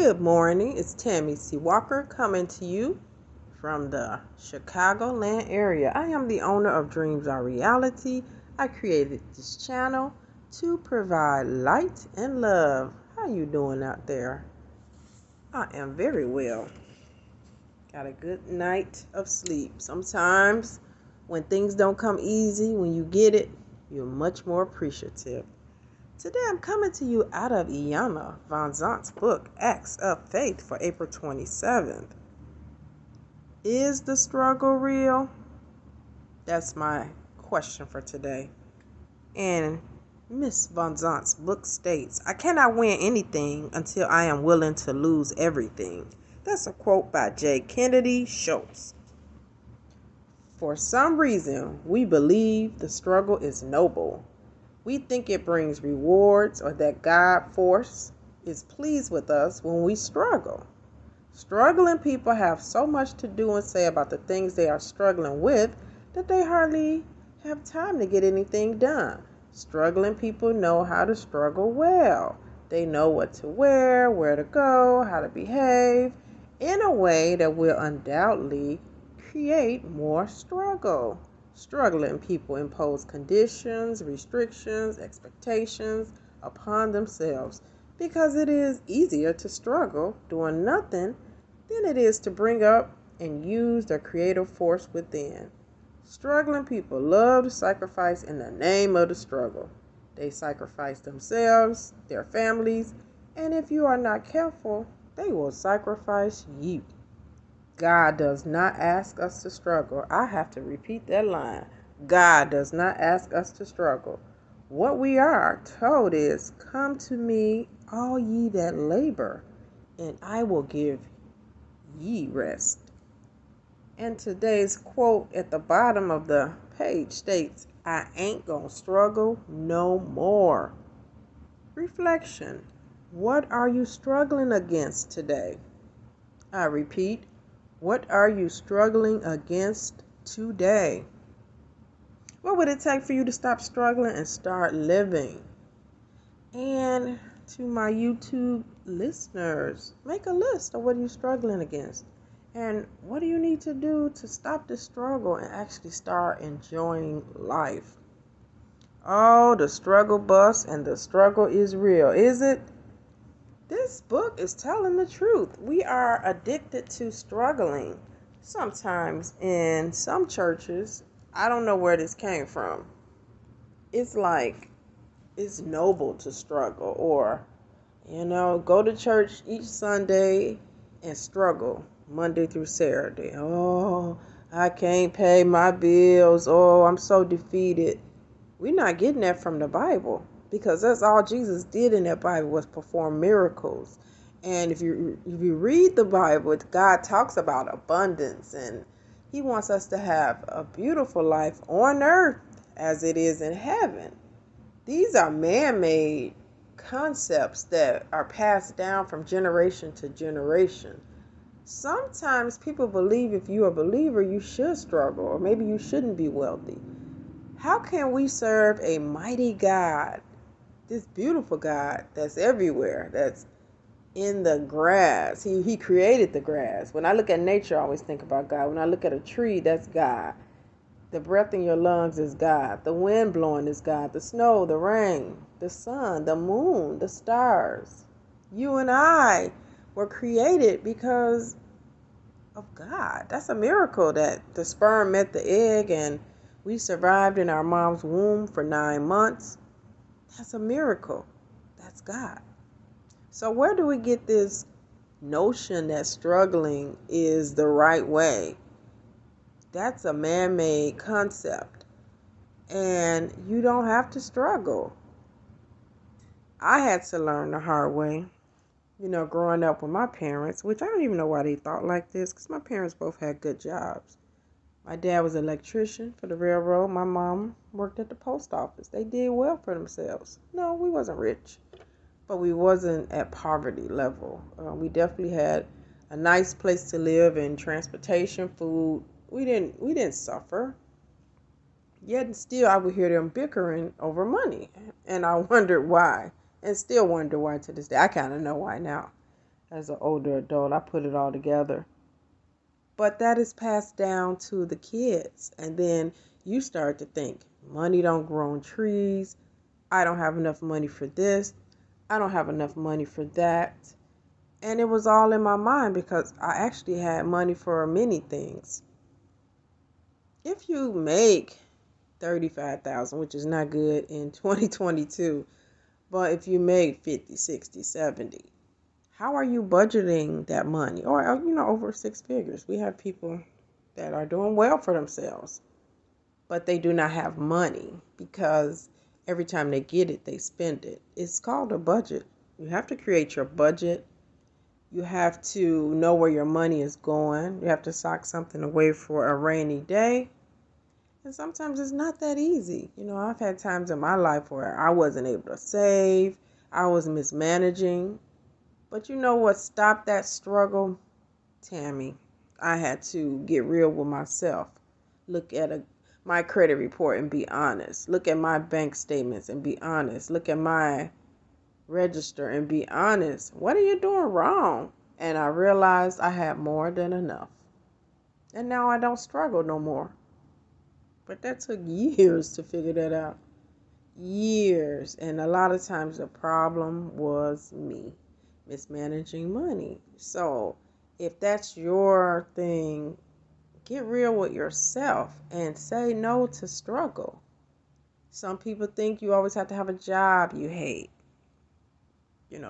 Good morning. It's Tammy C. Walker coming to you from the Chicagoland area. I am the owner of Dreams Are Reality. I created this channel to provide light and love. How you doing out there? I am very well. Got a good night of sleep. Sometimes when things don't come easy, when you get it, you're much more appreciative. Today I'm coming to you out of Iyanla, Vanzant's book, Acts of Faith, for April 27th. Is the struggle real? That's my question for today. And Miss Vanzant's book states, I cannot win anything until I am willing to lose everything. That's a quote by J. Kennedy Schultz. For some reason, we believe the struggle is noble. We think it brings rewards or that God force is pleased with us when we struggle. Struggling people have so much to do and say about the things they are struggling with that they hardly have time to get anything done. Struggling people know how to struggle well. They know what to wear, where to go, how to behave in a way that will undoubtedly create more struggle. Struggling people impose conditions, restrictions, expectations upon themselves because it is easier to struggle doing nothing than it is to bring up and use their creative force within. Struggling people love to sacrifice in the name of the struggle. They sacrifice themselves, their families, and if you are not careful, they will sacrifice you. God does not ask us to struggle. I have to repeat that line. God does not ask us to struggle. What we are told is, come to me, all ye that labor, and I will give ye rest. And today's quote at the bottom of the page states, I ain't gonna struggle no more. Reflection. What are you struggling against today? I repeat, what are you struggling against today? What would it take for you to stop struggling and start living? And to my YouTube listeners, make a list of what you're struggling against. And what do you need to do to stop the struggle and actually start enjoying life? Oh, the struggle bus and the struggle is real, is it? This book is telling the truth. We are addicted to struggling. Sometimes in some churches, I don't know where this came from. It's like it's noble to struggle, or, go to church each Sunday and struggle Monday through Saturday. Oh, I can't pay my bills. Oh, I'm so defeated. We're not getting that from the Bible. Because that's all Jesus did in that Bible was perform miracles. And if you read the Bible, God talks about abundance, and he wants us to have a beautiful life on earth as it is in heaven. These are man-made concepts that are passed down from generation to generation. Sometimes people believe if you're a believer, you should struggle, or maybe you shouldn't be wealthy. How can we serve a mighty God, this beautiful God that's everywhere, that's in the grass? He created the grass. When I look at nature, I always think about God. When I look at a tree, that's God. The breath in your lungs is God. The wind blowing is God. The snow, the rain, the sun, the moon, the stars. You and I were created because of God. That's a miracle that the sperm met the egg and we survived in our mom's womb for 9 months. That's a miracle. That's God. So where do we get this notion that struggling is the right way? That's a man-made concept. And you don't have to struggle. I had to learn the hard way. Growing up with my parents, which I don't even know why they thought like this, because my parents both had good jobs. My dad was an electrician for the railroad. My mom worked at the post office. They did well for themselves. No, we wasn't rich, but we wasn't at poverty level. We definitely had a nice place to live and transportation, food. We didn't suffer. Yet still, I would hear them bickering over money, and I wondered why, and still wonder why to this day. I kind of know why now. as an older adult. I put it all together. But that is passed down to the kids. And then you start to think, money don't grow on trees. I don't have enough money for this. I don't have enough money for that. And it was all in my mind because I actually had money for many things. If you make 35,000, which is not good in 2022, but if you make 50, 60, 70, how are you budgeting that money? Or, over six figures. We have people that are doing well for themselves, but they do not have money because every time they get it, they spend it. It's called a budget. You have to create your budget. You have to know where your money is going. You have to sock something away for a rainy day. And sometimes it's not that easy. I've had times in my life where I wasn't able to save. I was mismanaging. But you know what stopped that struggle? Tammy, I had to get real with myself. Look at my credit report and be honest. Look at my bank statements and be honest. Look at my register and be honest. What are you doing wrong? And I realized I had more than enough. And now I don't struggle no more. But that took years to figure that out. Years. And a lot of times the problem was me mismanaging money. So if that's your thing, get real with yourself and say no to struggle. Some people think you always have to have a job you hate.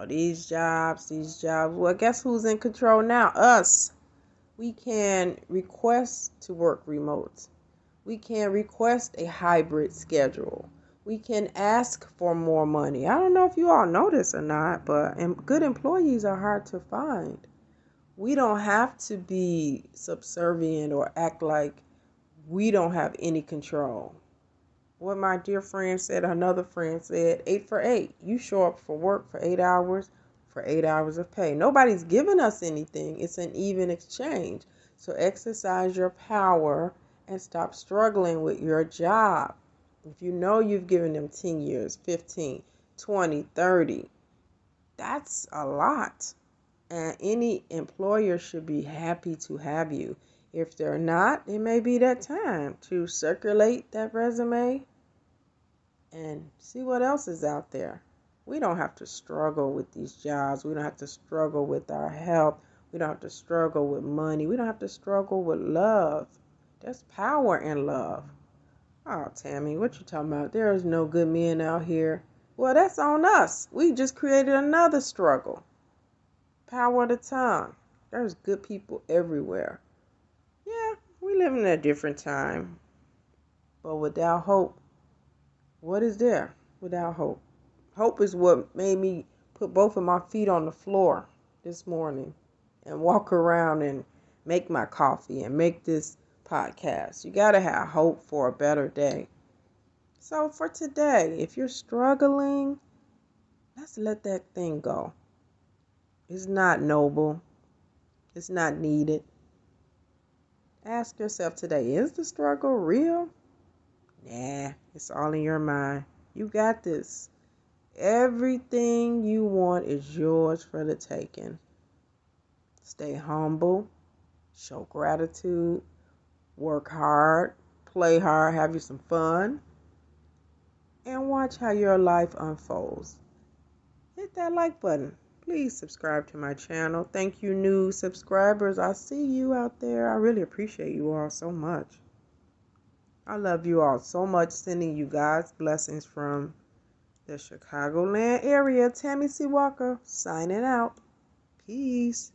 These jobs. Well, guess who's in control now? Us. We can request to work remote. We can request a hybrid schedule. We can ask for more money. I don't know if you all know this or not, but good employees are hard to find. We don't have to be subservient or act like we don't have any control. What my dear friend said, another friend said, 8 for 8. You show up for work for 8 hours, for 8 hours of pay. Nobody's giving us anything. It's an even exchange. So exercise your power and stop struggling with your job. If you know you've given them 10 years, 15, 20, 30, that's a lot. And any employer should be happy to have you. If they're not, it may be that time to circulate that resume and see what else is out there. We don't have to struggle with these jobs. We don't have to struggle with our health. We don't have to struggle with money. We don't have to struggle with love. There's power in love. Oh, Tammy, what you talking about? There is no good men out here. Well, that's on us. We just created another struggle. Power of the tongue. There's good people everywhere. Yeah, we live in a different time. But without hope, what is there without hope? Hope is what made me put both of my feet on the floor this morning and walk around and make my coffee and make this podcast. You got to have hope for a better day. So for today, if you're struggling, let's let that thing go. It's not noble. It's not needed. Ask yourself today, is the struggle real? Nah, it's all in your mind. You got this. Everything you want is yours for the taking. Stay humble. Show gratitude. Work hard. Play hard. Have you some fun. And watch how your life unfolds. Hit that like button. Please subscribe to my channel. Thank you, new subscribers. I see you out there. I really appreciate you all so much. I love you all so much. Sending you guys blessings from the Chicagoland area. Tammy C. Walker signing out. Peace.